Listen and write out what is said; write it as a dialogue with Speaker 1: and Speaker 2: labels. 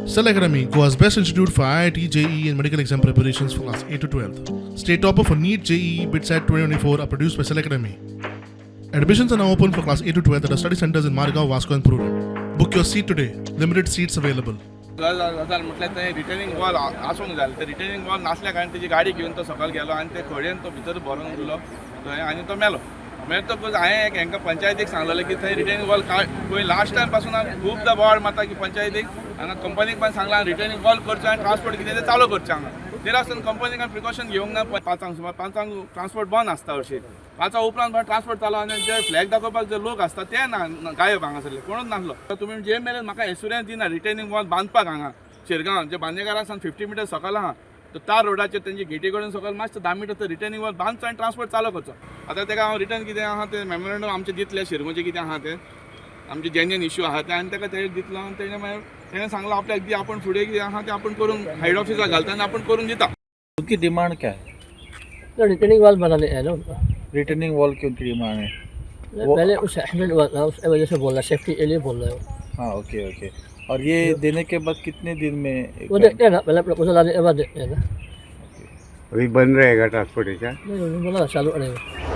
Speaker 1: Cell Academy, Goa's best institute for IIT, JEE and medical exam preparations for class 8 to 12th. State topper for NEET, JEE, BITSAT 2024 are produced by Cell Academy. Admissions are now open for class 8 to 12th at our study centers in Margao, Vasco and Purur. Book your seat today. Limited seats available.
Speaker 2: म्हटल्यार ते returning wall आसूंक जाय ते returning wall नासल्या कारण तेजी गाडी घेवन तो सकयल गेलो आनी ते खडयेन तो भितर भरून गेलो थंय आनी तो मेलो. तो हांवें हांकां पंचायतीक सांगलेलें की थंय रिटर्निंग वॉल पळय लास्ट टायम पासून खूबदां बोवाळ मारता की पंचायतीक हांगा कंपनीक पण सांगलां रिटर्निंग वॉल करचो आनी ट्रान्सपोर्ट कितें तें चालू करचें हांगा. तेर आसतना कंपनीक प्रिकॉशन घेवंक ना. 5 सुमार 5 ट्रान्सपोर्ट बंद आसता हरशीं 5 उपरांत ट्रान्सपोर्ट चालू आनी जे फ्लॅग दाखोवपाक जे लोक आसता ते ना गायब हांगासरले कोणूच नासलो. तुमी जे मेरेन म्हाका एश्युरन्स दिना रिटर्निंग वॉल बांदपाक हांगा शिरगांव जे बांदेकारा सावन 50 मिटर सकयल आहा तो तार रोडाचेर तेंची गेटी कडेन सकयल मातशें 10 मिटर तो रिटर्निंग वॉल बांदचो आनी ट्रान्सपोर्ट चालू करचो. आतां तेका हांव रिटर्न कितें आहा ते मेमोरंडम आमचें दितलें शिरगांवचें कितें आहा तें आमचे जेन्युइन इश्यू आहा ते आनी तेका तें दितलो आनी तेणें मागीर तेणें सांगलो आपल्याक दी आपण फुडें कितें आहा तें आपण करून हेड ऑफिसाक घालता आनी आपण करून दिता.
Speaker 3: उनकी डिमांड क्या है?
Speaker 4: तो रिटर्निंग वॉल बनाने है ना उनका।
Speaker 3: रिटर्निंग वॉल की उनकी डिमांड है?
Speaker 4: पहले उस एक्सीडेंट हुआ था उस वजह से बोल रहा है, सेफ्टी के लिए बोल रहा है वो।
Speaker 3: हाँ, ओके ओके. और ये देने के बाद कितने दिन में
Speaker 4: वो देखते हैं ना, पहले प्रपोजल आने के बाद देखते हैं ना।
Speaker 5: अभी बन रहेगा ट्रांसपोर्टेशन.
Speaker 4: नहीं बोला चालू रहेगा.